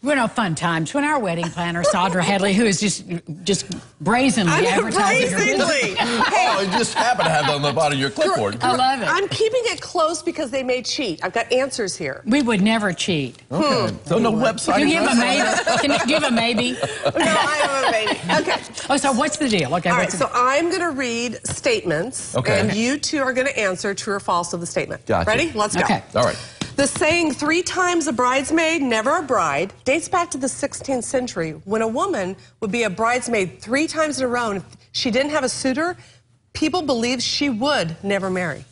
fun times when our wedding planner, Saundra Hadley, who is just brazenly advertising her business. Oh, you just happen to have that on the bottom of your clipboard. I love it. I'm keeping it close because they may cheat. I've got answers here. We would never cheat. Okay. So no website. Do you have a maybe? Do you have a maybe? No, I have a maybe. Okay. Oh, so what's the deal? Okay. All right, so I'm going to read statements, and you two are going to answer true or false of the statement. Gotcha. Ready? Let's go. Okay. All right. The saying 3 times a bridesmaid, never a bride, dates back to the 16th century when a woman would be a bridesmaid 3 times in a row, and if she didn't have a suitor, people believed she would never marry.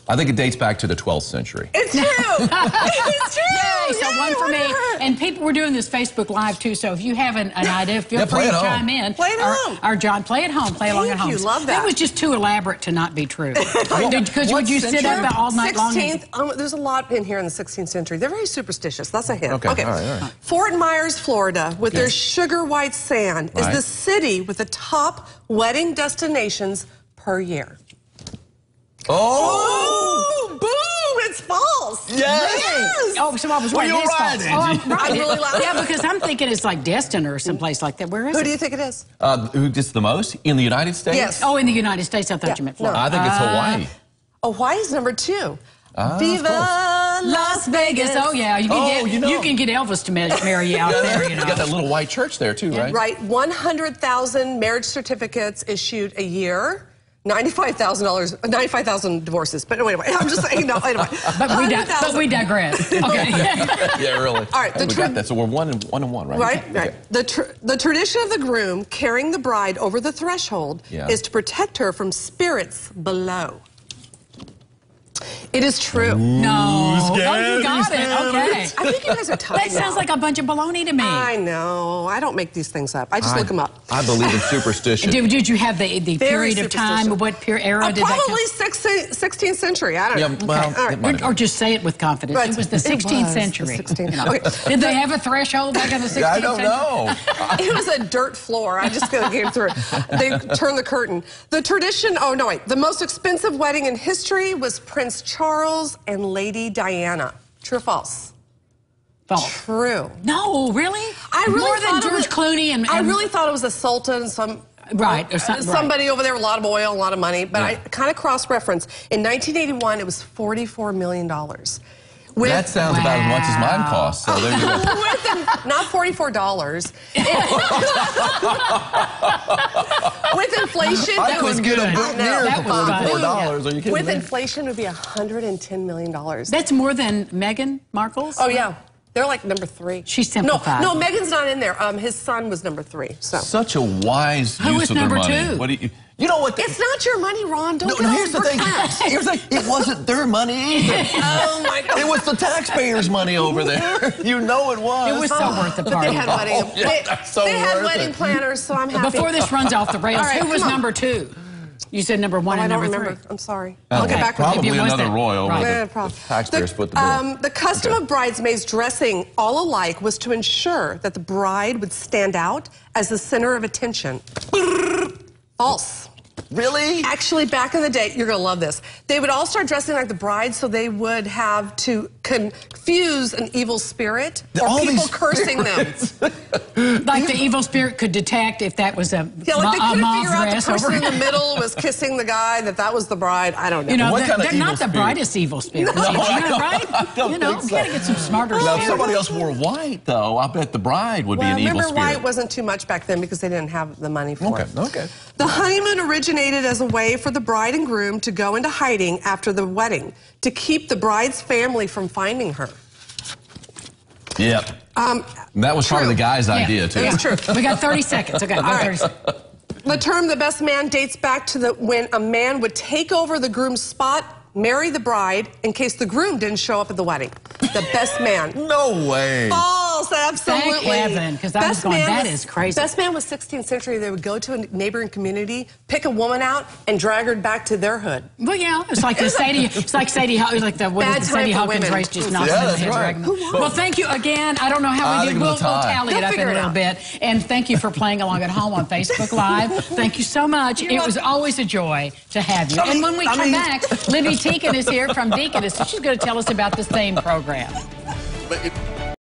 I think it dates back to the 12th century. It's true. It's true. Yay, so one for me. And people, we're doing this Facebook Live too, so if you have an idea, feel free to chime in. Play at home. Or John, play at home, play along at home. You love that. That was just too elaborate to not be true. Because would you sit up all night long? 16th, there's a lot in here in the 16th century. They're very superstitious. That's a hint. Okay. All right. Fort Myers, Florida, with their sugar white sand, is the city with the top wedding destinations per year. Oh! Boom! It's false. Yes. Oh, so I was right. Well, you're right, Oh, I'm right. I'm really loud. Yeah, because I'm thinking it's like Destin or someplace like that. Where is it? Who do you think it is? Who gets the most? In the United States? Yes. Oh, in the United States. I thought you meant Florida. I think it's Hawaii. Hawaii's number 2. Viva Las Vegas. Oh, yeah. You can get Elvis to marry you out there, you know. You got that little white church there, too, right? Right. 100,000 marriage certificates issued a year. $95,000 divorces. But anyway, I'm just saying, no, anyway. But we digress. Okay. Yeah, really. All right. We got that. So we're one and one, right? Right, Okay. right. The tradition of the groom carrying the bride over the threshold is to protect her from spirits below. It is true. No. Oh, you got it. Okay. I think you guys are tired. That sounds like a bunch of baloney to me. I know. I don't make these things up. I just look them up. I believe in superstition. Did you have the period of time? What era did that come? Probably 16th century. I don't know. Well, okay. Or just say it with confidence. Right. It was the 16th century. Okay. Did they have a threshold back in the 16th century? I don't know. It was a dirt floor. I just came through it. They turned the curtain. The tradition, the most expensive wedding in history was Prince Charles and Lady Diana. True or false? False. True. No, really? More than George Clooney and I really thought it was a sultan, or somebody over there with a lot of oil, a lot of money. But I kind of cross-referenced. In 1981, it was $44 million. That sounds about as much as mine costs. So there you go. Not $44. With inflation, I couldn't get a book near $44. Are you kidding With me? inflation, it would be $110 million. That's more than Meghan Markle's? Oh, yeah. They're like number 3. She's simplified. No, Meghan's not in there. His son was number 3. So. Such a wise use of their money. Who was number 2? What do you know what? It's not your money, Ron. Don't No, here's the thing. Here's the thing. It wasn't their money either. Oh, my God. It was the taxpayers' money over there. You know it was. It was so worth the But party. they had wedding planners, so I'm happy. Before this runs off the rails, All right, who was number 2? You said number 1 and number 3. I don't remember. I'm sorry. Okay. I'll get back Probably with you. another royal. Right. The taxpayers put the bill. The custom of bridesmaids dressing all alike was to ensure that the bride would stand out as the center of attention. False. Really? Actually, back in the day, you're going to love this. They would all start dressing like the bride, so they would have to confuse an evil spirit or people cursing them. Like the evil spirit could detect if that was a Yeah, like they couldn't figure out the dress person over. in the middle was kissing the guy, that was the bride. I don't know. You know, What kind of they're not evil the spirit? brightest evil spirits. No, you know, I don't You know, think so. you gotta get some smarter Now, if spirits. somebody else wore white, though, I bet the bride would be an evil remember, spirit. white wasn't too much back then because they didn't have the money for it. Okay. The honeymoon originated as a way for the bride and groom to go into hiding after the wedding to keep the bride's family from finding her. Yep. That was probably the guy's idea, too. It's true. We got 30 seconds. Okay, 30 seconds. The term "the best man" dates back to when a man would take over the groom's spot, marry the bride, in case the groom didn't show up at the wedding. The best man. No way. False, absolutely. Thank heaven, because I was going, that is crazy. Best man was 16th century. They would go to a neighboring community, pick a woman out, and drag her back to their hood. Well, yeah, it's like the Sadie, Sadie Hawkins race, just knocks them in the head, dragging them. Well, thank you again. I don't know how we did. We'll tally it up in a little bit. And thank you for playing along at home on Facebook Live. Thank you so much. It was always a joy to have you. And when we come back, Libby Teakin is here from Deaconess. She's going to tell us about the same program.